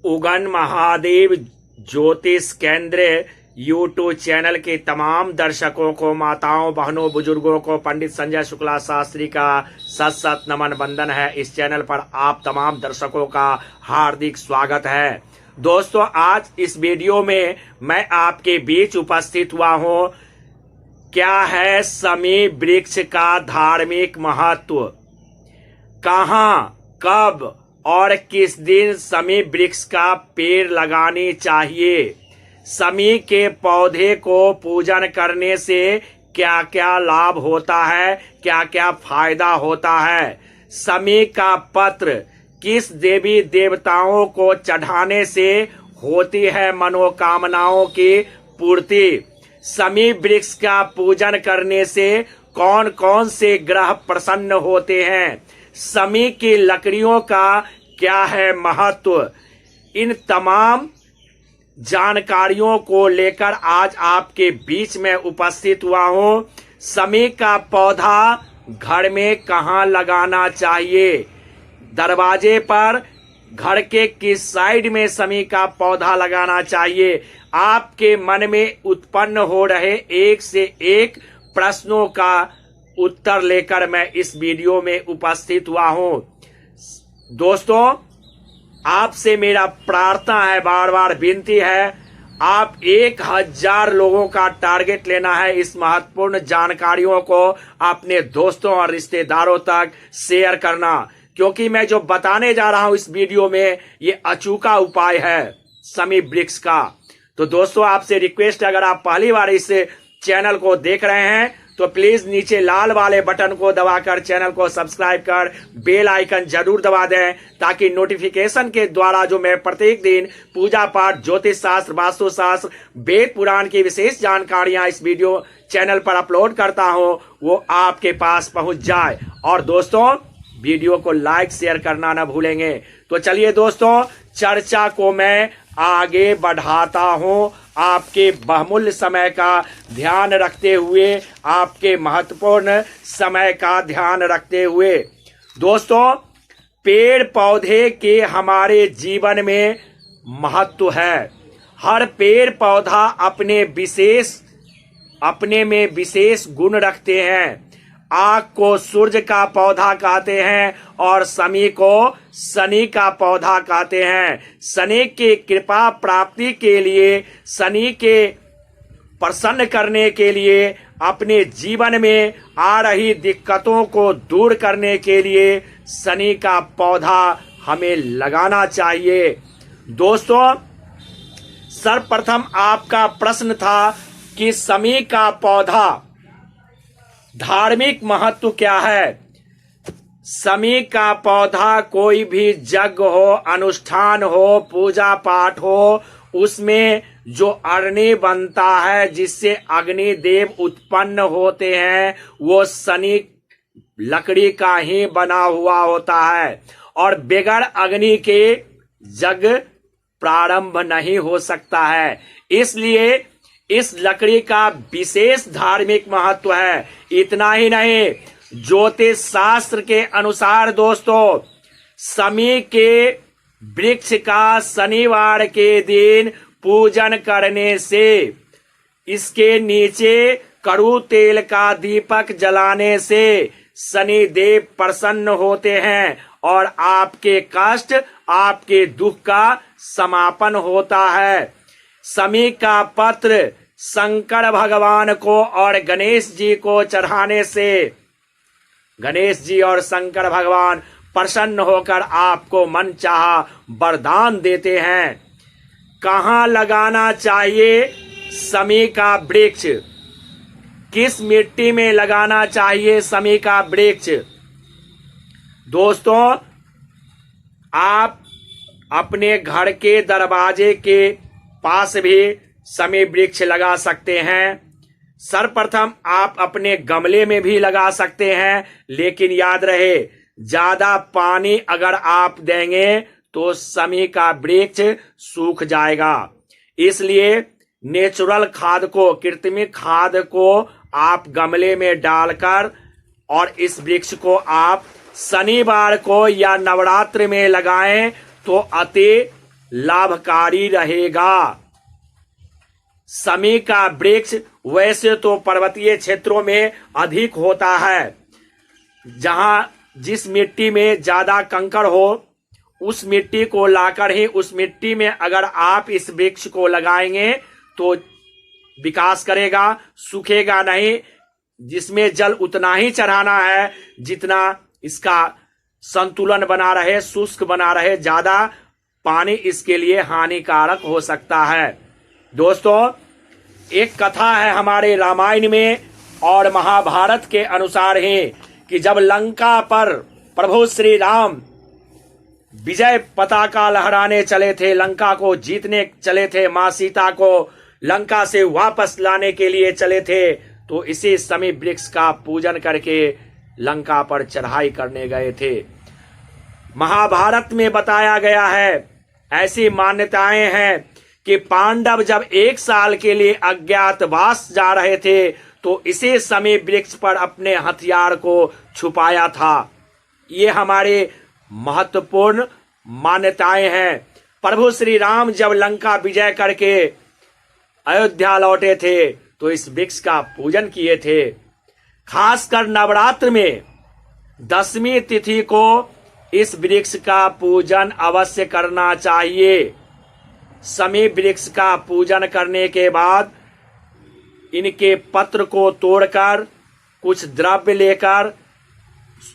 उगन महादेव ज्योतिष केंद्र YouTube channel के तमाम दर्शकों को, माताओं, बहनों, बुजुर्गों को पंडित संजय शुक्ला शास्त्री का सत सत नमन वंदन है। इस चैनल पर आप तमाम दर्शकों का हार्दिक स्वागत है। दोस्तों, आज इस वीडियो में मैं आपके बीच उपस्थित हुआ हूँ। क्या है शमी वृक्ष का धार्मिक महत्व, कहाँ, कब और किस दिन शमी वृक्ष का पेड़ लगानी चाहिए, शमी के पौधे को पूजन करने से क्या क्या लाभ होता है, क्या क्या फायदा होता है, शमी का पत्र किस देवी देवताओं को चढ़ाने से होती है मनोकामनाओं की पूर्ति, शमी वृक्ष का पूजन करने से कौन कौन से ग्रह प्रसन्न होते हैं, शमी की लकड़ियों का क्या है महत्व। इन तमाम जानकारियों को लेकर आज आपके बीच में उपस्थित हुआ हूँ। शमी का पौधा घर में कहाँ लगाना चाहिए, दरवाजे पर, घर के किस साइड में शमी का पौधा लगाना चाहिए। आपके मन में उत्पन्न हो रहे एक से एक प्रश्नों का उत्तर लेकर मैं इस वीडियो में उपस्थित हुआ हूँ। दोस्तों, आपसे मेरा प्रार्थना है, बार बार विनती है, आप 1000 लोगों का टारगेट लेना है। इस महत्वपूर्ण जानकारियों को अपने दोस्तों और रिश्तेदारों तक शेयर करना, क्योंकि मैं जो बताने जा रहा हूं इस वीडियो में ये अचूका उपाय है शमी वृक्ष का। तो दोस्तों, आपसे रिक्वेस्ट है, अगर आप पहली बार इस चैनल को देख रहे हैं तो प्लीज नीचे लाल वाले बटन को दबाकर चैनल को सब्सक्राइब कर बेल आइकन जरूर दबा दें, ताकि नोटिफिकेशन के द्वारा जो मैं प्रत्येक दिन पूजा पाठ, ज्योतिष शास्त्र, वास्तु शास्त्र, वेद पुराण की विशेष जानकारियां इस वीडियो चैनल पर अपलोड करता हूं वो आपके पास पहुंच जाए। और दोस्तों, वीडियो को लाइक शेयर करना ना भूलेंगे। तो चलिए दोस्तों, चर्चा को मैं आगे बढ़ाता हूं, आपके बहुमूल्य समय का ध्यान रखते हुए, आपके महत्वपूर्ण समय का ध्यान रखते हुए। दोस्तों, पेड़ पौधे के हमारे जीवन में महत्व है। हर पेड़ पौधा अपने में विशेष गुण रखते हैं। आग को सूर्य का पौधा कहते हैं और शमी को शनि का पौधा कहते हैं। शनि की कृपा प्राप्ति के लिए, शनि के प्रसन्न करने के लिए, अपने जीवन में आ रही दिक्कतों को दूर करने के लिए शनि का पौधा हमें लगाना चाहिए। दोस्तों, सर्वप्रथम आपका प्रश्न था कि शमी का पौधा धार्मिक महत्व क्या है। शमी का पौधा कोई भी यज्ञ हो, अनुष्ठान हो, पूजा पाठ हो, उसमें जो अग्नि बनता है, जिससे अग्नि देव उत्पन्न होते हैं, वो शनि लकड़ी का ही बना हुआ होता है। और बगैर अग्नि के यज्ञ प्रारंभ नहीं हो सकता है। इसलिए इस लकड़ी का विशेष धार्मिक महत्व है। इतना ही नहीं, ज्योतिष शास्त्र के अनुसार दोस्तों, शमी के वृक्ष का शनिवार के दिन पूजन करने से, इसके नीचे कड़ू तेल का दीपक जलाने से शनि देव प्रसन्न होते हैं और आपके कष्ट, आपके दुख का समापन होता है। शमी का पत्र शंकर भगवान को और गणेश जी को चढ़ाने से गणेश जी और शंकर भगवान प्रसन्न होकर आपको मनचाहा वरदान देते हैं। कहाँ लगाना चाहिए शमी का वृक्ष, किस मिट्टी में लगाना चाहिए शमी का वृक्ष। दोस्तों, आप अपने घर के दरवाजे के पास भी शमी वृक्ष लगा सकते हैं। सर्वप्रथम आप अपने गमले में भी लगा सकते हैं, लेकिन याद रहे, ज्यादा पानी अगर आप देंगे तो शमी का वृक्ष सूख जाएगा। इसलिए नेचुरल खाद को, कृत्रिम खाद को आप गमले में डालकर और इस वृक्ष को आप शनिवार को या नवरात्र में लगाएं तो अति लाभकारी रहेगा। शमी का वृक्ष वैसे तो पर्वतीय क्षेत्रों में अधिक होता है, जहां जिस मिट्टी में ज्यादा कंकड़ हो उस मिट्टी को लाकर ही उस मिट्टी में अगर आप इस वृक्ष को लगाएंगे तो विकास करेगा, सूखेगा नहीं। जिसमें जल उतना ही चढ़ाना है जितना इसका संतुलन बना रहे, शुष्क बना रहे। ज्यादा पानी इसके लिए हानिकारक हो सकता है। दोस्तों, एक कथा है हमारे रामायण में और महाभारत के अनुसार ही कि जब लंका पर प्रभु श्री राम विजय पताका लहराने चले थे, लंका को जीतने चले थे, मां सीता को लंका से वापस लाने के लिए चले थे, तो इसी शमी वृक्ष का पूजन करके लंका पर चढ़ाई करने गए थे। महाभारत में बताया गया है, ऐसी मान्यताएं हैं कि पांडव जब 1 साल के लिए अज्ञातवास जा रहे थे तो इसी शमी वृक्ष पर अपने हथियार को छुपाया था। ये हमारे महत्वपूर्ण मान्यताएं हैं। प्रभु श्री राम जब लंका विजय करके अयोध्या लौटे थे तो इस वृक्ष का पूजन किए थे। खासकर नवरात्र में 10वीं तिथि को इस वृक्ष का पूजन अवश्य करना चाहिए। शमी वृक्ष का पूजन करने के बाद इनके पत्र को तोड़कर कुछ द्रव्य लेकर,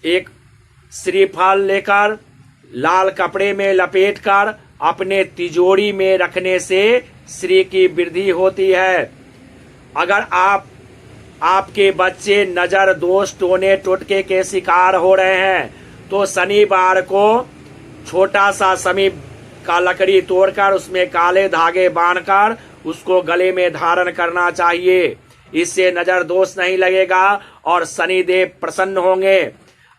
एक श्रीफल लेकर लाल कपड़े में लपेटकर अपने तिजोरी में रखने से श्री की वृद्धि होती है। अगर आपके बच्चे नजर दोष, टोने टोटके के शिकार हो रहे हैं तो शनिवार को छोटा सा शमी का लकड़ी तोड़कर उसमें काले धागे बांधकर उसको गले में धारण करना चाहिए। इससे नजर दोष नहीं लगेगा और शनिदेव प्रसन्न होंगे।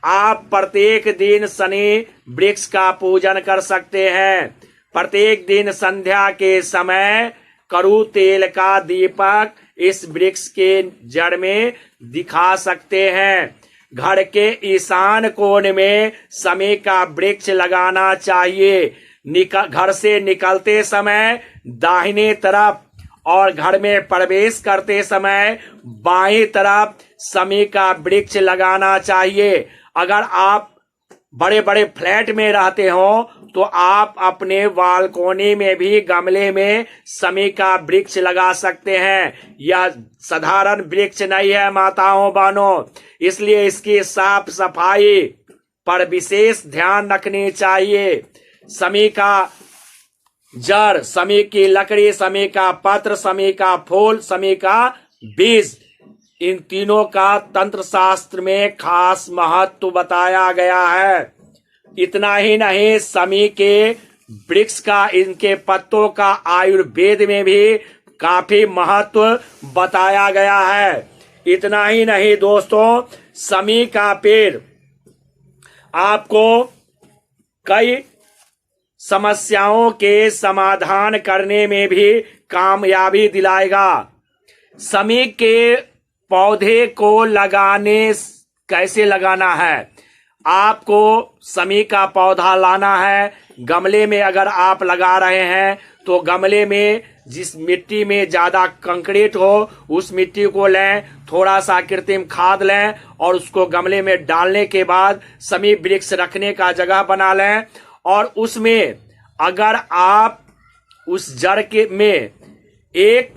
आप प्रत्येक दिन शनि वृक्ष का पूजन कर सकते हैं। प्रत्येक दिन संध्या के समय कड़ू तेल का दीपक इस वृक्ष के जड़ में दिखा सकते हैं। घर के ईशान कोण में शमी का वृक्ष लगाना चाहिए। घर से निकलते समय दाहिने तरफ और घर में प्रवेश करते समय बाईं तरफ शमी का वृक्ष लगाना चाहिए। अगर आप बड़े बड़े फ्लैट में रहते हो तो आप अपने बालकोनी में भी गमले में शमी का वृक्ष लगा सकते हैं। यह साधारण वृक्ष नहीं है माताओं बहनों, इसलिए इसकी साफ सफाई पर विशेष ध्यान रखनी चाहिए। शमी का जड़, शमी की लकड़ी, शमी का पत्र, शमी का फूल, शमी का बीज, इन तीनों का तंत्र शास्त्र में खास महत्व बताया गया है। इतना ही नहीं, शमी के वृक्ष का, इनके पत्तों का आयुर्वेद में भी काफी महत्व बताया गया है। इतना ही नहीं दोस्तों, शमी का पेड़ आपको कई समस्याओं के समाधान करने में भी कामयाबी दिलाएगा। शमी के पौधे को कैसे लगाना है? आपको शमी का पौधा लाना है। गमले में अगर आप लगा रहे हैं तो गमले में जिस मिट्टी में ज्यादा कंक्रीट हो उस मिट्टी को लें, थोड़ा सा कृत्रिम खाद लें और उसको गमले में डालने के बाद शमी वृक्ष रखने का जगह बना लें। और उसमें अगर आप उस जड़ के में एक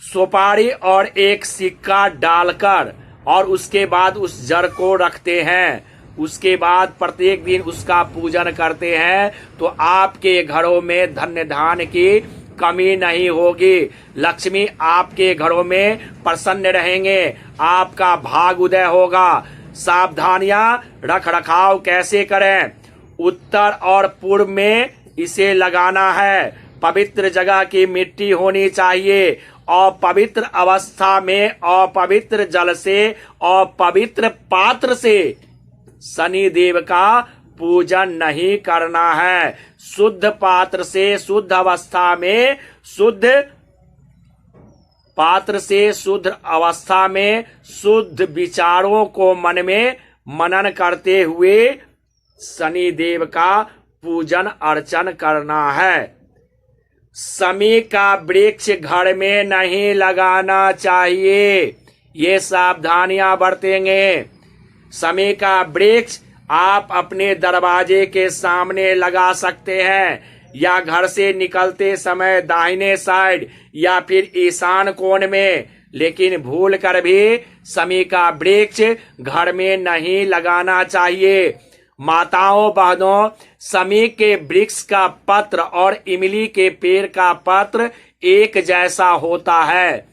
सुपारी और एक सिक्का डालकर और उसके बाद उस जड़ को रखते हैं, उसके बाद प्रत्येक दिन उसका पूजन करते हैं, तो आपके घरों में धन्य धान्य की कमी नहीं होगी। लक्ष्मी आपके घरों में प्रसन्न रहेंगे, आपका भाग उदय होगा। सावधानियां रख रखाव कैसे करें? उत्तर और पूर्व में इसे लगाना है। पवित्र जगह की मिट्टी होनी चाहिए। अपवित्र अवस्था में अपवित्र जल से, अपवित्र पात्र से शनि देव का पूजन नहीं करना है। शुद्ध पात्र से, शुद्ध अवस्था में, शुद्ध पात्र से, शुद्ध अवस्था में, शुद्ध विचारों को मन में मनन करते हुए शनि देव का पूजन अर्चन करना है। शमी का वृक्ष घर में नहीं लगाना चाहिए, ये सावधानियां बरतेंगे। शमी का वृक्ष आप अपने दरवाजे के सामने लगा सकते हैं, या घर से निकलते समय दाहिने साइड या फिर ईशान कोण में, लेकिन भूल कर भी शमी का वृक्ष घर में नहीं लगाना चाहिए। माताओं बहनों, शमी के वृक्ष का पत्र और इमली के पेड़ का पत्र एक जैसा होता है।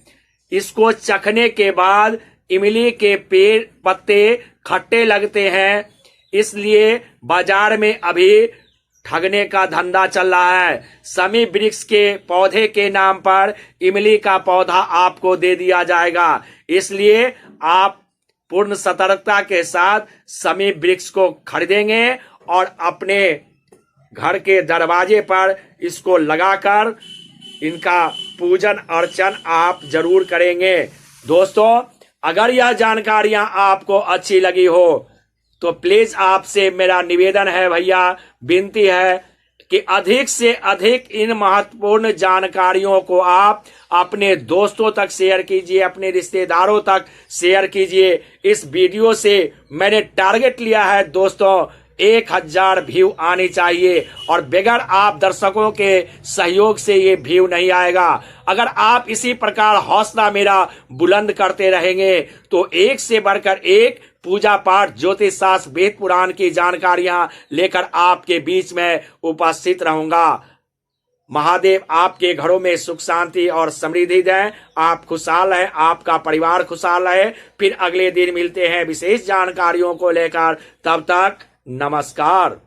इसको चखने के बाद इमली के पेड़ पत्ते खट्टे लगते हैं, इसलिए बाजार में अभी ठगने का धंधा चल रहा है। शमी वृक्ष के पौधे के नाम पर इमली का पौधा आपको दे दिया जाएगा, इसलिए आप पूर्ण सतर्कता के साथ शमी वृक्ष को खरीदेंगे और अपने घर के दरवाजे पर इसको लगाकर इनका पूजन अर्चन आप जरूर करेंगे। दोस्तों, अगर यह जानकारियां आपको अच्छी लगी हो तो प्लीज आपसे मेरा निवेदन है भैया, विनती है कि अधिक से अधिक इन महत्वपूर्ण जानकारियों को आप अपने दोस्तों तक शेयर कीजिए, अपने रिश्तेदारों तक शेयर कीजिए। इस वीडियो से मैंने टारगेट लिया है दोस्तों 1000 व्यू आनी चाहिए, और बगैर आप दर्शकों के सहयोग से ये व्यू नहीं आएगा। अगर आप इसी प्रकार हौसला मेरा बुलंद करते रहेंगे तो एक से बढ़कर एक पूजा पाठ, ज्योतिष शास्त्र, वेद पुराण की जानकारियां लेकर आपके बीच में उपस्थित रहूंगा। महादेव आपके घरों में सुख शांति और समृद्धि दें, आप खुशहाल हैं, आपका परिवार खुशहाल है। फिर अगले दिन मिलते हैं विशेष जानकारियों को लेकर, तब तक नमस्कार।